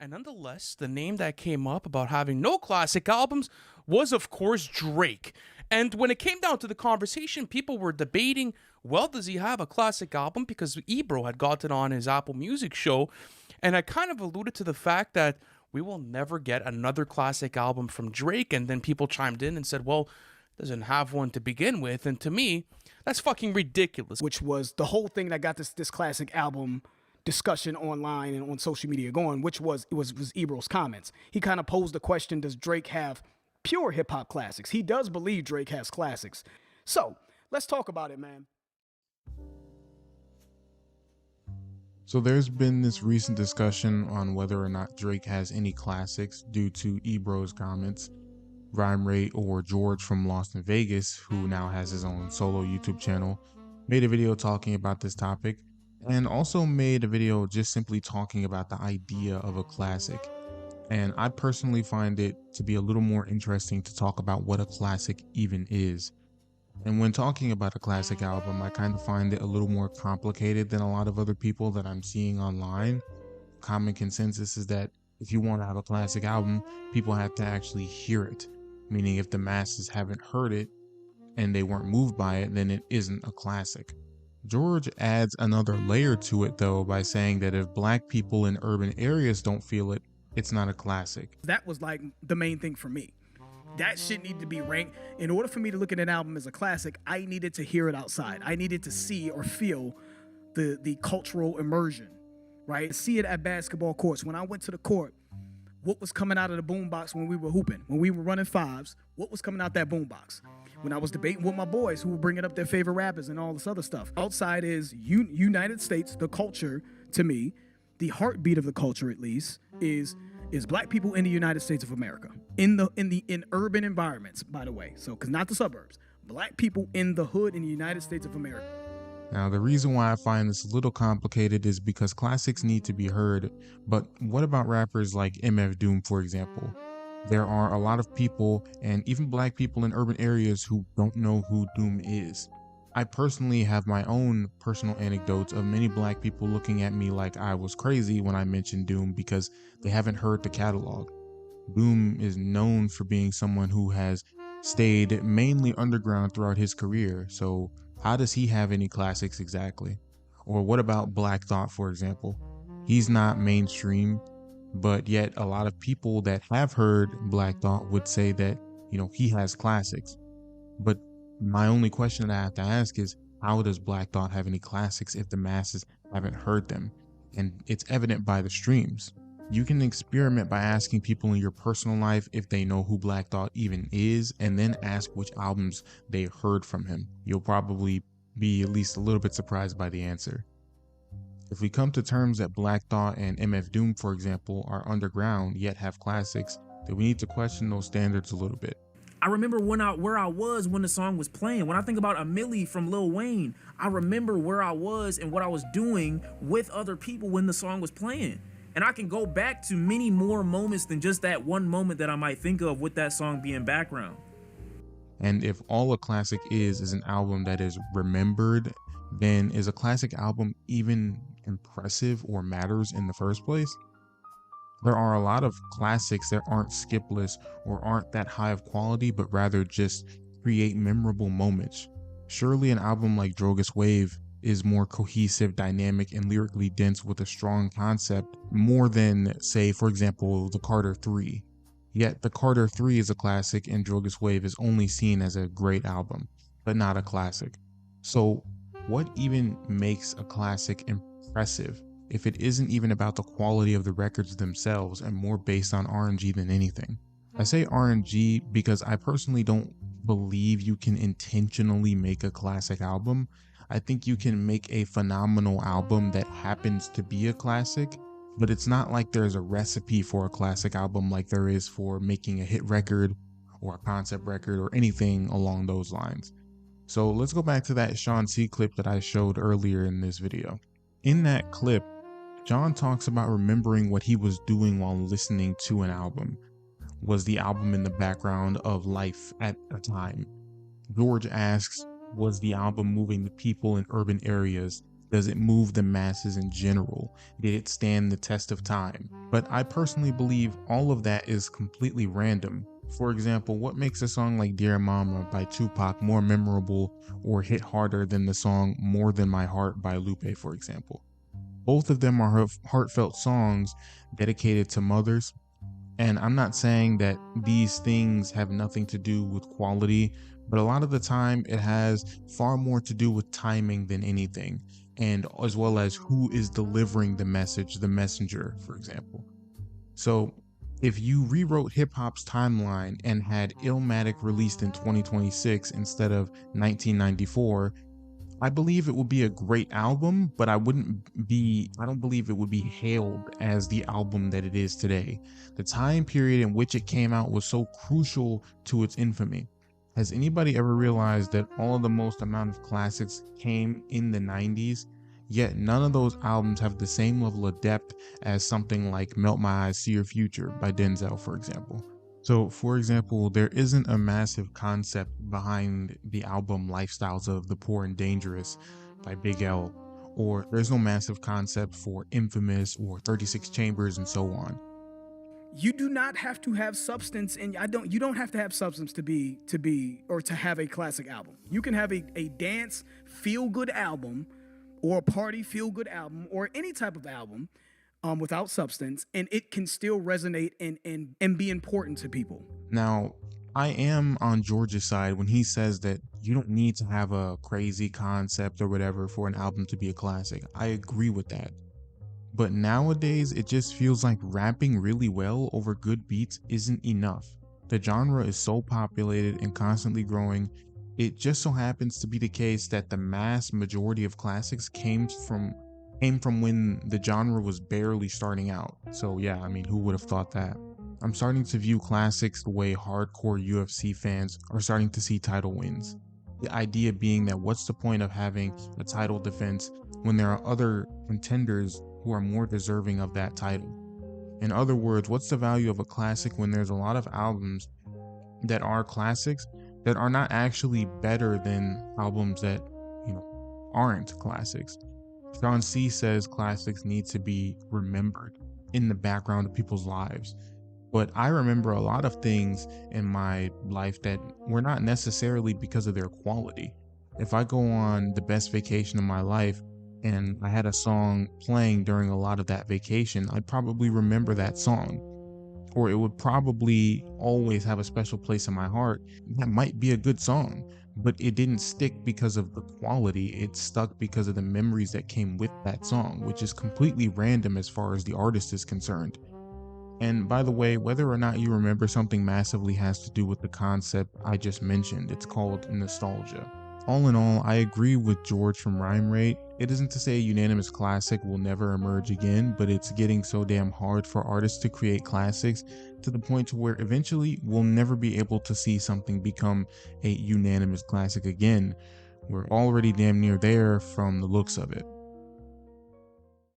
And nonetheless, the name that came up about having no classic albums was, of course, Drake. And when it came down to the conversation, people were debating, well, does he have a classic album? Because Ebro had gotten on his Apple Music show. And I kind of alluded to the fact that we will never get another classic album from Drake. And then people chimed in and said, well, doesn't have one to begin with. And to me, that's fucking ridiculous. Which was the whole thing that got this classic album discussion online and on social media going, which was Ebro's comments. He kind of posed the question, does Drake have pure hip hop classics? He does believe Drake has classics. So let's talk about it, man. So there's been this recent discussion on whether or not Drake has any classics due to Ebro's comments. Rhyme Rate, or George from Lost in Vegas, who now has his own solo YouTube channel, made a video talking about this topic, and also made a video just simply talking about the idea of a classic. And I personally find it to be a little more interesting to talk about what a classic even is. And when talking about a classic album, I kind of find it a little more complicated than a lot of other people that I'm seeing online. Common consensus is that if you want to have a classic album, people have to actually hear it. Meaning if the masses haven't heard it and they weren't moved by it, then it isn't a classic. George adds another layer to it though by saying that if black people in urban areas don't feel it, it's not a classic. That was like the main thing for me. That shit needed to be ranked. In order for me to look at an album as a classic, I needed to hear it outside. I needed to see or feel the cultural immersion, right? See it at basketball courts. When I went to the court, what was coming out of the boombox when we were hooping? When we were running fives, what was coming out that boombox? When I was debating with my boys who were bringing up their favorite rappers and all this other stuff. Outside is United States, the culture, to me, the heartbeat of the culture at least, is black people in the United States of America. In urban environments, by the way. So, because not the suburbs. Black people in the hood in the United States of America. Now, the reason why I find this a little complicated is because classics need to be heard, but what about rappers like MF Doom, for example? There are a lot of people, and even black people in urban areas, who don't know who Doom is. I personally have my own personal anecdotes of many black people looking at me like I was crazy when I mentioned Doom because they haven't heard the catalog. Doom is known for being someone who has stayed mainly underground throughout his career, so how does he have any classics exactly? Or what about Black Thought, for example? He's not mainstream, but yet a lot of people that have heard Black Thought would say that, he has classics. But my only question that I have to ask is, how does Black Thought have any classics if the masses haven't heard them? And it's evident by the streams. You can experiment by asking people in your personal life if they know who Black Thought even is, and then ask which albums they heard from him. You'll probably be at least a little bit surprised by the answer. If we come to terms that Black Thought and MF Doom, for example, are underground yet have classics, then we need to question those standards a little bit. I remember where I was when the song was playing. When I think about A Milli from Lil Wayne, I remember where I was and what I was doing with other people when the song was playing. And I can go back to many more moments than just that one moment that I might think of with that song being background. And if all a classic is an album that is remembered, then is a classic album even impressive or matters in the first place? There are a lot of classics that aren't skipless or aren't that high of quality, but rather just create memorable moments. Surely an album like Drogas Wave is more cohesive, dynamic, and lyrically dense with a strong concept more than, say, for example, the Carter 3. Yet the Carter 3 is a classic and Drogas Wave is only seen as a great album, but not a classic. So what even makes a classic impressive if it isn't even about the quality of the records themselves and more based on R&G than anything? I say R&G because I personally don't believe you can intentionally make a classic album. I think you can make a phenomenal album that happens to be a classic, but it's not like there's a recipe for a classic album like there is for making a hit record or a concept record or anything along those lines. So let's go back to that Sean C clip that I showed earlier in this video. In that clip, John talks about remembering what he was doing while listening to an album. Was the album in the background of life at a time? George asks, was the album moving the people in urban areas? Does it move the masses in general? Did it stand the test of time? But I personally believe all of that is completely random. For example, what makes a song like Dear Mama by Tupac more memorable or hit harder than the song More Than My Heart by Lupe, for example? Both of them are heartfelt songs dedicated to mothers. And I'm not saying that these things have nothing to do with quality, but a lot of the time it has far more to do with timing than anything, and as well as who is delivering the message, the messenger, for example. So, if you rewrote hip hop's timeline and had Illmatic released in 2026 instead of 1994, I believe it would be a great album, but I don't believe it would be hailed as the album that it is today. The time period in which it came out was so crucial to its infamy. Has anybody ever realized that all of the most amount of classics came in the 90s, yet none of those albums have the same level of depth as something like Melt My Eyes, See Your Future by Denzel, for example? So, for example, there isn't a massive concept behind the album Lifestyles of the Poor and Dangerous by Big L, or there's no massive concept for Infamous or 36 Chambers and so on. You do not have to have substance, and you don't have to have substance to have a classic album. You can have a dance feel good album, or a party feel good album, or any type of album without substance, and it can still resonate and be important to people. Now, I am on George's side when he says that you don't need to have a crazy concept or whatever for an album to be a classic. I agree with that. But nowadays, it just feels like rapping really well over good beats isn't enough. The genre is so populated and constantly growing. It just so happens to be the case that the mass majority of classics came from when the genre was barely starting out. So yeah, I mean, who would have thought that? I'm starting to view classics the way hardcore UFC fans are starting to see title wins. The idea being that what's the point of having a title defense when there are other contenders who are more deserving of that title? In other words, what's the value of a classic when there's a lot of albums that are classics that are not actually better than albums that, aren't classics? John C. says classics need to be remembered in the background of people's lives. But I remember a lot of things in my life that were not necessarily because of their quality. If I go on the best vacation of my life and I had a song playing during a lot of that vacation, I'd probably remember that song. Or it would probably always have a special place in my heart. That might be a good song, but it didn't stick because of the quality. It stuck because of the memories that came with that song, which is completely random as far as the artist is concerned. And by the way, whether or not you remember something massively has to do with the concept I just mentioned. It's called nostalgia. All in all, I agree with George from Rhyme Rate. It isn't to say a unanimous classic will never emerge again, but it's getting so damn hard for artists to create classics to the point to where eventually we'll never be able to see something become a unanimous classic again. We're already damn near there from the looks of it.